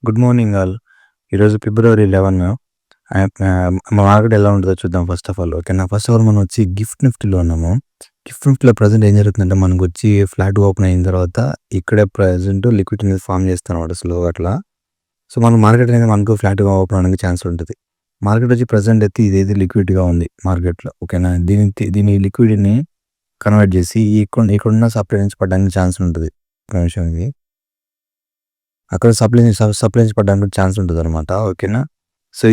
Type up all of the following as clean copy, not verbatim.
Good morning all. ఈరోజు ఫిబ్రవరి 11. మా market ఎలా ఉంటుందో చూద్దాం ఫస్ట్ ఆఫ్ ఆల్. ఓకేనా. ఫస్ట్ ఆఫ్ ఆల్ మనం వచ్చి గిఫ్ట్ నిఫ్టీలో ఉన్నాము. గిఫ్ట్ నిఫ్టీలో ప్రజెంట్ ఏం జరుగుతుందంటే మనకు వచ్చి ఫ్లాట్ ఓపెన్ అయిన తర్వాత ఇక్కడే ప్రజెంట్ లిక్విడ్ అనేది ఫామ్ చేస్తున్నాడు స్లోగా అట్లా. సో మన మార్కెట్ అనేది మనకు ఫ్లాట్గా ఓపెన్ అవడానికి ఛాన్స్ ఉంటుంది. మార్కెట్ వచ్చి ప్రజెంట్ అయితే ఇదైతే లిక్విడ్గా ఉంది మార్కెట్లో. ఓకేనా. దీని లిక్విడ్ని కన్వర్ట్ చేసి ఇక్కడున్న సప్లై నుంచి పడడానికి ఛాన్స్ ఉంటుంది. ఒక నిమిషం ఇది. అక్కడ సప్లై నుంచి పడడానికి ఛాన్స్ ఉంటదనమాట. ఓకేనా. సో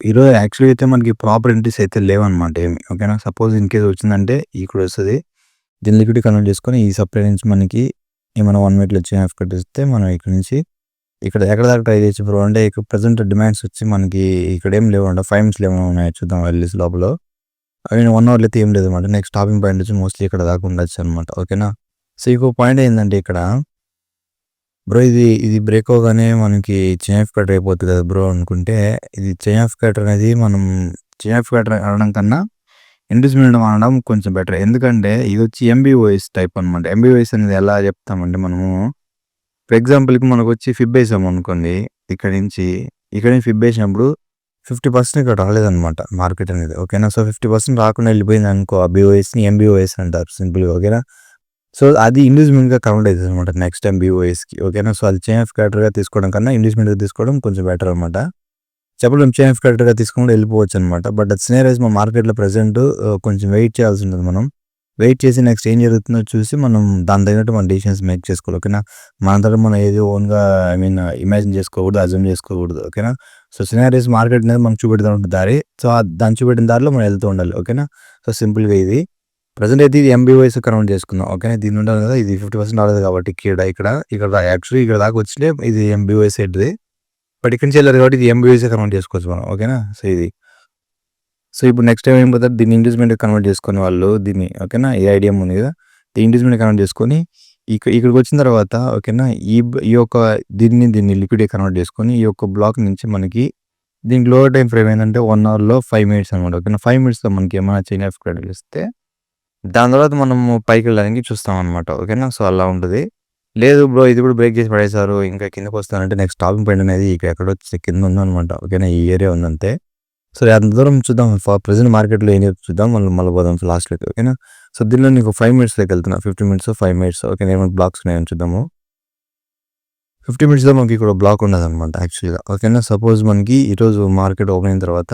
ఈరోజు యాక్చువల్‌గా అయితే మనకి ప్రాపర్ ఎంట్రీస్ అయితే లేవనమాట ఏమి. ఓకేనా. సపోజ్ ఇన్ కేస్ వచ్చిందంటే ఇక్కడ వస్తది. దీన్ని లిక్విడ్ కన్వర్ట్ చేసుకొని ఈ సప్లై నుంచి మనకి ఏమైనా 1 మినిట్‌లో వచ్చి హాఫ్ కట్టిస్తే మనం ఇక్కడ నుంచి ఎక్కడ దాకా ట్రై చేయొచ్చు బ్రో అంటే ఇక్కడ ప్రెజెంట్ డిమాండ్స్ వచ్చి మనకి ఇక్కడేం లేవంట. 5 మినిట్స్‌లో ఏమైనా ఉన్నాయో చూద్దాం ఎల్‌ఈసీ లోపల. అవి 1 అవర్‌లో అయితే ఏం లేదనమాట. నెక్స్ట్ స్టాపింగ్ పాయింట్ వచ్చి మోస్ట్‌లీ ఇక్కడ దాకా ఉండొచ్చనమాట. ఓకేనా. సో ఇంకో పాయింట్ ఏందంటే ఇక్కడ బ్రో ఇది బ్రేక్ అవ్వగానే మనకి చైన్ ఆఫ్ కటర్ అయిపోతుంది కదా బ్రో అనుకుంటే, ఇది చైన్ ఆఫ్ కటర్ అనేది మనం చైన్ ఆఫ్ కటర్ అనడం కన్నా ఇండ్యూస్మెంట్ అనడం కొంచెం బెటర్. ఎందుకంటే ఇది వచ్చి ఎంబీఓఎస్ టైప్ అనమాట. ఎంబీఓఎస్ అనేది ఎలా చెప్తామంటే మనము ఫర్ ఎగ్జాంపుల్‌కి మనకు వచ్చి ఫిబ్ వేసాం అనుకోండి. ఇక్కడి నుంచి ఫిబ్ వేసినప్పుడు 50% ఇక్కడ రాలేదనమాట మార్కెట్ అనేది. ఓకేనా. సో 50% రాకుండా వెళ్ళిపోయింది అనుకో ఆ బీఓఎస్‌ని ఎంబీఓఎస్ అంటారు సింపుల్‌గా. ఓకేనా. సో అది ఇండ్యూస్మెంట్‌గా కన్వర్ట్ అయితదనమాట నెక్స్ట్ టైమ్ బీఓఎస్‌కి. ఓకేనా. సో అది చైన్ ఆఫ్ కరెక్టర్‌గా తీసుకోవడం కన్నా ఇండ్యూస్మెంట్‌గా తీసుకోవడం కొంచెం బెటర్ అనమాట. చెప్పలేం చైన్ ఆఫ్ కరెక్టర్‌గా తీసుకొని వెళ్ళిపోవచ్చనమాట. బట్ అది సినారియోస్ మా మార్కెట్‌లో ప్రెజెంట్ కొంచెం వెయిట్ చేయాల్సి ఉంటుంది మనం. వెయిట్ చేసి నెక్స్ట్ ఏం జరుగుతుందో చూసి మనం దాని తగినట్టు మన డెసిషన్స్ మేక్ చేసుకోవాలి. ఓకేనా. మనంతట మనం ఏదో ఓన్‌గా ఇమాజిన్ చేసుకోకూడదు, అజ్యూమ్ చేసుకోకూడదు. ఓకేనా. సో సినారియోస్ మార్కెట్ అనేది మనకు చూపెడతా ఉంటుంది దారి. సో దాన్ని చూపెట్టిన దారిలో మనం వెళ్తూ ఉండాలి. ఓకేనా. సో సింపుల్‌గా ఇది. ప్రెజెంట్ అయితే ఇది ఎంబీఓఎస్ కన్వర్ట్ చేసుకుందాం. ఓకేనా. దీని ఉండాలి కదా. ఇది 50% రాలేదు కాబట్టి ఇక్కడ యాక్చువల్లీ ఇక్కడ దాకా వచ్చింటే ఇది ఎంబీఓఎస్ ఏంటిది. బట్ ఇక్కడి నుంచి వెళ్ళారు కాబట్టి ఇది ఎంబీఓఎస్ కన్వర్ట్ చేసుకోవచ్చు మనం. ఓకేనా. సో ఇది. సో ఇప్పుడు నెక్స్ట్ టైం ఏం పోతారు దీన్ని ఇండ్యూస్మెంట్ కన్వర్ట్ చేసుకునే వాళ్ళు దీన్ని. ఓకేనా. ఈ ఐడియా ఉంది కదా. ఈ ఇండ్యూస్మెంట్ కన్వర్ట్ చేసుకొని ఇక్కడికి వచ్చిన తర్వాత ఓకేనా. ఈ యొక్క దీన్ని లిక్విడ్ కన్వర్ట్ చేసుకొని ఈ యొక్క బ్లాక్ నుంచి మనకి దీనికి లోవర్ టైం ఫ్రేమ్ ఏంటంటే 1 అవర్‌లో 5 మినిట్స్ అనమాట. ఓకేనా. 5 మినిట్స్‌లో మనకి ఏమైనా చైన్ ఆఫ్ క్రెడిట్ ఇస్తే దాని తర్వాత మనము పైకెళ్ళడానికి చూస్తామనమాట. ఓకేనా. సో అలా ఉంటది. లేదు బ్రో ఇది కూడా బ్రేక్ చేసి పడేశారు. ఇంకా కిందకొస్తానంటే నెక్స్ట్ స్టాపింగ్ పాయింట్ అనేది ఎక్కడో కింద ఉందనమాట. ఓకేనా. ఈ ఏరియా ఉందంతే. సో అంత దూరం చూద్దాం. ప్రెజెంట్ మార్కెట్‌లో ఏం జరుగుతుందో చూద్దాం. మళ్ళీ పోదాం లాస్ట్‌లోకి. ఓకేనా. సో దీనిలో నీకు 5 మినిట్స్‌లోకి వెళ్తున్నా. 50 మినిట్స్, 5 మినిట్స్. ఓకేనా. ఏమైనా బ్లాక్స్ ఉన్నాయో చూద్దాము. 50 మినిట్స్‌లో మనకి ఇక్కడ బ్లాక్ ఉండదనమాట యాక్చువల్‌గా. ఓకేనా. సపోజ్ మనకి ఈరోజు మార్కెట్ ఓపెన్ అయిన తర్వాత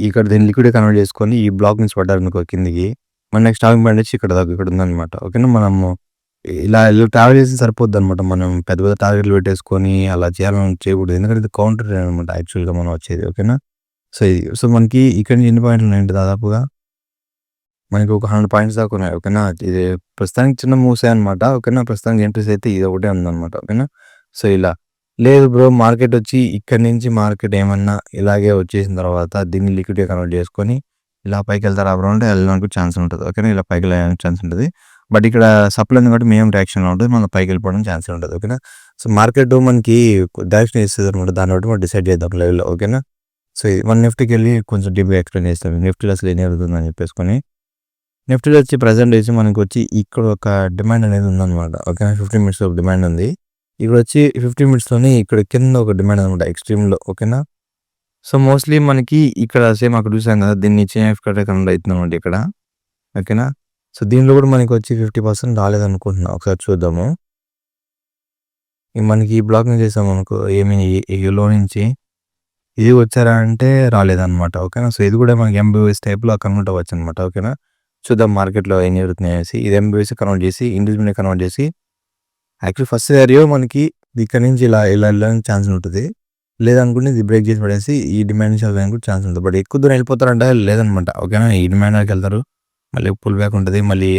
ఇక్కడ దీన్ని లిక్విడ్ కన్వర్ట్ చేసుకొని ఈ బ్లాక్ నుంచి పడ్డారనుకో కిందికి. మన నెక్స్ట్ స్టాపింగ్ పాయింట్ వచ్చి ఇక్కడ దాకా ఇక్కడ ఉందనమాట. ఓకేనా. మనము ఇలా ట్రావెల్ చేస్తే సరిపోద్దనమాట. మనం పెద్ద పెద్ద టార్గెట్లు పెట్టేసుకొని అలా చేయాలని చేయకూడదు. ఎందుకంటే ఇది కౌంటర్ అనమాట యాక్చువల్‌గా మనం వచ్చేది. ఓకేనా. సో మనకి ఇక్కడ నుంచి ఎన్ని పాయింట్లు ఉన్నాయంటే దాదాపుగా మనకి ఒక 100 పాయింట్స్ దాకా ఉన్నాయి. ఓకేనా. ఇది ప్రస్తుతానికి చిన్న మూవ్సే అనమాట. ఓకేనా. ప్రస్తుతానికి ఎంట్రీస్ అయితే ఇది ఒకటే ఉందనమాట. ఓకేనా. సో ఇలా లేదు బ్రో మార్కెట్ వచ్చి ఇక్కడి నుంచి మార్కెట్ ఏమన్నా ఇలాగే వచ్చేసిన తర్వాత దీన్ని లిక్విడ్‌గా కన్వర్ట్ చేసుకొని ఇలా పైకెళ్తారా బ్రో అంటే వెళ్ళడానికి ఛాన్స్ ఉంటది. ఓకేనా. ఇలా పైకి వెళ్ళడానికి ఛాన్స్ ఉంటది. బట్ ఇక్కడ సప్లై ఉంది కాబట్టి మినిమం రియాక్షన్‌లో ఉంటది. మనం పైకి వెళ్ళిపోవడం ఛాన్స్ ఉంటది. ఓకేనా. సో మార్కెట్ మనకి డైరెక్షన్ ఇస్తదనమాట. దాన్ని బట్టి మనం డిసైడ్ చేద్దాం లైవ్‌లో. ఓకేనా. సో మన నిఫ్టీకెళ్ళి కొంచెం డీప్‌గా ఎక్స్‌ప్లెయిన్ చేస్తాను. నిఫ్టీలో అసలు ఏం జరుగుతుందని చెప్పేసుకొని. నిఫ్టీలో వచ్చి ప్రెజెంట్ వచ్చి మనకి వచ్చి ఇక్కడ ఒక డిమాండ్ అనేది ఉందనమాట. ఓకేనా. 15 మినిట్స్ ఒక డిమాండ్ ఉంది. ఇక్కడ వచ్చి 15 మినిట్స్‌లోనే ఇక్కడ కింద ఒక డిమాండ్ అనమాట ఎక్స్‌ట్రీమ్‌లో. ఓకేనా. సో మోస్ట్‌లీ మనకి ఇక్కడ సేమ్ అక్కడ చూసాం కదా. దీన్ని చైన్ ఆఫ్ కరెక్ట్ కన్వర్ట్ అయితుందనమాట ఇక్కడ. ఓకేనా. సో దీనిలో కూడా మనకి వచ్చి 50% రాలేదనుకుంటున్నా. ఒకసారి చూద్దాము. మనకి ఈ బ్లాక్ నుంచి చేసామనుకో ఈ లో నుంచి ఇది వచ్చారా అంటే రాలేదనమాట. ఓకేనా. సో ఇది కూడా మనకి ఎంబీఓఎస్ టైప్‌లో కన్వర్ట్ అవ్వచ్చనమాట. ఓకేనా. చూద్దాం మార్కెట్‌లో ఏం జరుగుతున్నాయి అనేసి. ఇది ఎంబీఓఎస్ కన్వర్ట్ చేసి ఇండివిడ్యువల్‌ని కన్వర్ట్ చేసి యాక్చువల్లీ ఫస్ట్ సినారియో మనకి ఇక్కడ నుంచి ఇలా వెళ్ళడానికి ఛాన్స్ ఉంటది. లేదనుకుంటే ఇది బ్రేక్ చేసి పడేసి ఈ డిమాండ్ నుంచి వెళ్ళడానికి కూడా ఛాన్స్ ఉంటది. బట్ ఎక్కువ దూరం వెళ్ళిపోతారంటే లేదనమాట. ఓకేనా. ఈ డిమాండ్ దాకా వెళ్తారు. మళ్ళీ పుల్ బ్యాక్ ఉంటది. మళ్ళీ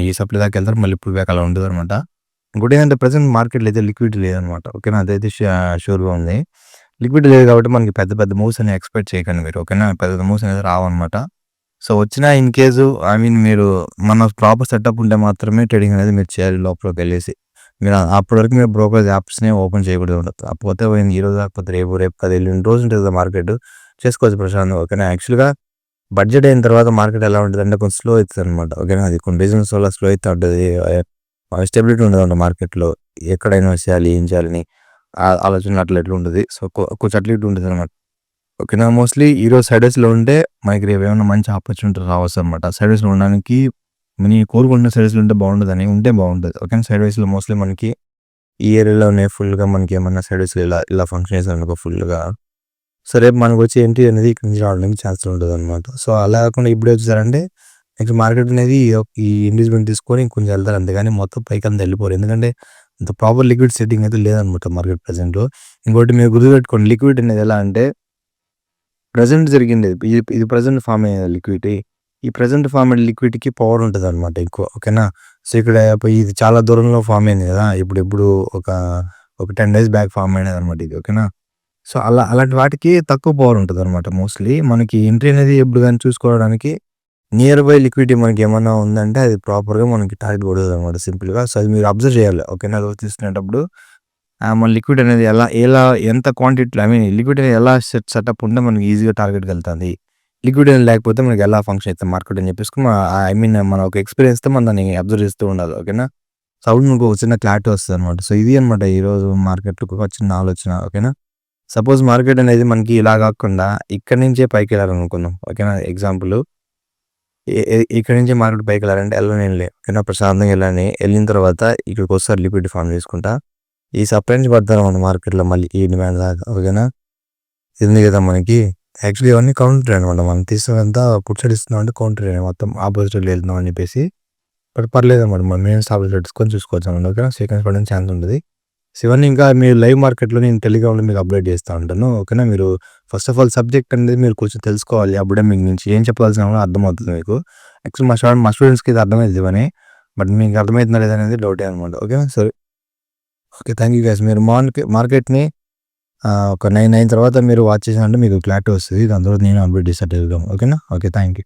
ఈ సప్లై దాకా వెళ్తారు. మళ్ళీ పుల్ బ్యాక్ అలా ఉంటదనమాట. ఇంకోటి ఏంటంటే ప్రెజెంట్ మార్కెట్‌లో అయితే లిక్విడిటీ లేదనమాట. ఓకేనా. అదైతే షూర్‌గా ఉంది. లిక్విడిటీ లేదు కాబట్టి మనకి పెద్ద పెద్ద మూవ్స్ అనేవి ఎక్స్‌పెక్ట్ చేయకండి మీరు. ఓకేనా. పెద్ద పెద్ద మూవ్స్ అనేది రావనమాట. సో వచ్చినా ఇన్ కేసు మీరు మన ప్రాపర్ సెటప్ ఉంటే మాత్రమే ట్రేడింగ్ అనేది మీరు చేయాలి లోపలికెళ్ళేసి. మీరు అప్పటి వరకు మీరు బ్రోకరేజ్ యాప్స్‌నే ఓపెన్ చేయకూడదు. కాకపోతే ఈరోజు కాకపోతే రేపు కాదు ఎల్లుండి రోజు ఉంటుంది కదా మార్కెట్. చేసుకోవచ్చు ప్రశాంతంగా. ఓకేనా. యాక్చువల్‌గా బడ్జెట్ అయిన తర్వాత మార్కెట్ ఎలా ఉంటదంటే కొంచెం స్లో అయితదనమాట. ఓకేనా. అది కొన్ని రీజన్స్ వల్ల స్లో అయితా ఉంటది. స్టెబిలిటీ ఉండదన్నమాట మార్కెట్‌లో. ఎక్కడ ఇన్వెస్ట్ చేయాలి, ఏం చేయాలని. ఆలోచన అట్లా ఎట్లుంటది. సో, కొంచెం అట్లా ఇట్లా ఉంటదనమాట. ఓకేనా. మోస్ట్‌లీ ఈరోజు సైడ్ వేస్‌లో ఉంటే మనకి రేపేమన్నా మంచి ఆపర్చునిటీ రావచ్చనమాట. సైడ్ వేస్‌లో ఉండడానికి నేను కోరుకుంటున్న సైడ్ వేస్‌లో ఉంటే బాగుంటదని. ఉంటే బాగుంటది. ఓకేనా. సైడ్ వేస్‌లో మోస్ట్‌లీ మనకి ఈ ఏరియాలోనే ఫుల్‌గా మనకేమన్నా సైడ్ వేస్‌లో ఇలా ఫంక్షన్ చేశారనుకో ఫుల్‌గా. సో, రేపు మనకొచ్చే ఎంట్రీ అనేది ఇక్కడి నుంచి రావడానికి ఛాన్సులు ఉంటదనమాట. సో, అలా కాకుండా ఇప్పుడే వచ్చేసారంటే నెక్స్ట్ మార్కెట్ అనేది ఈ ఇన్వెస్ట్‌మెంట్ తీసుకొని కొంచెం ఎళ్తారు. అంతేగాని మొత్తం పైకంతా ఎళ్ళిపోరు. ఎందుకంటే అంత ప్రాపర్ లిక్విడ్ సెట్టింగ్ అయితే లేదనమాట మార్కెట్ ప్రెజెంట్‌లో. ఇంకోటి మీరు గుర్తుపెట్టుకోండి, లిక్విడ్ అనేది ఎలా అంటే ప్రెజెంట్ జరిగింది. ఇది ప్రెజెంట్ ఫార్మ్ అయ్యే లిక్విడిటీ. ఈ ప్రెజెంట్ ఫార్మ్ అయిన లిక్విడ్‌కి పవర్ ఉంటదనమాట ఎక్కువ. ఓకేనా. సో, ఇక్కడ ఇది చాలా దూరంలో ఫార్మ్ అయింది గదా! ఇప్పుడు ఒక 10 డేస్ బ్యాక్ ఫార్మ్ అయినదనమాట ఇది. ఓకేనా. సో, అలాంటి వాటికి తక్కువ పవర్ ఉంటదనమాట మోస్ట్‌లీ. మనకి ఎంట్రీ అనేది ఎప్పుడు గాని చూసుకోవడానికి నియర్ బై లిక్విడిటీ మనకేమన్నా ఉందంటే అది ప్రాపర్‌గా మనకి టార్గెట్ కొడతదనమాట సింపుల్‌గా. సో, అది మీరు అబ్జర్వ్ చేయాలి. ఓకేనా. లోతు తీసుకునేటప్పుడు మన లిక్విడ్ అనేది ఎలా ఎంత క్వాంటిటీలో లిక్విడ్ అనేది ఎలా సెటప్ ఉంటే మనకి ఈజీగా టార్గెట్‌కెళ్తది. లిక్విడ్ అనేది లేకపోతే మనకి ఎలా ఫంక్షన్ అయితది మార్కెట్ అని చెప్పేసుకొని మన ఒక ఎక్స్‌పీరియన్స్‌తో మనం దాన్ని అబ్జర్వ్ చేస్తూ ఉండాలి. ఓకేనా. సో, అప్పుడు మనకు ఒక చిన్న క్లారిటీ వస్తదనమాట. సో, ఇది అనమాట ఈరోజు మార్కెట్‌లో ఒక చిన్న ఆలోచన. ఓకేనా. సపోజ్ మార్కెట్ అనేది మనకి ఇలా కాకుండా ఇక్కడి నుంచే పైకెళ్ళాలనుకుందాం. ఓకేనా. ఎగ్జాంపుల్ ఇక్కడి నుంచి మార్కెట్ పైకెళ్ళాలంటే ఎళ్ళనేనులే. ఓకేనా. ప్రశాంతంగా ఎళ్ళని. ఎళ్ళిన తర్వాత ఇక్కడికొస్తారు లిక్విడిటీ ఫార్మ్ చేసుకుంటా. ఈ సప్లై నుంచి పడతారనమాట మార్కెట్‌లో మళ్ళీ ఈ డిమాండ్ దాకా. ఓకేనా. ఇది ఉంది కదా మనకి. యాక్చువల్లీ ఇవన్నీ కౌంటరే అనమాట. మనం తీసుకున్నదంతా పుట్ సైడ్ ఇస్తున్నామంటే కౌంటరే మొత్తం ఆపోజిట్‌లో వెళ్తున్నాం అని చెప్పేసి. బట్ పర్లేదనమాట. మనం మెయిన్ స్టాప్‌లో పెట్టుకొని చూసుకోవచ్చనమాట. ఓకేనా. సీక్వెన్స్ పడడానికి ఛాన్స్ ఉంటది. సో, ఇవన్నీ ఇంకా మీరు లైవ్ మార్కెట్‌లో నేను టెలిగ్రామ్‌లో మీకు అప్డేట్ చేస్తా ఉంటాను. ఓకేనా. మీరు ఫస్ట్ ఆఫ్ ఆల్ సబ్జెక్ట్ అనేది మీరు కొంచెం తెలుసుకోవాలి. అప్పుడే మీకు నుంచి ఏం చెప్పాల్సిన కూడా అర్థమవుతుంది మీకు. యాక్చువల్లీ మా స్టూడెంట్స్‌కి ఇది అర్థమైతది ఇవన్నీ. బట్ మీకు అర్థమైతుందా లేదా అనేది డౌటే అనమాట. ఓకేనా. సరే. ఓకే. Thank you guys. మీరు మార్కెట్‌ని ఒక 9 తర్వాత మీరు వాచ్ చేసారంటే మీకు క్లారిటీ వస్తది. దాని తర్వాత నేను అప్డేట్ చేస్తా టెలిగ్రామ్‌లో. ఓకేనా. ఓకే. Thank you.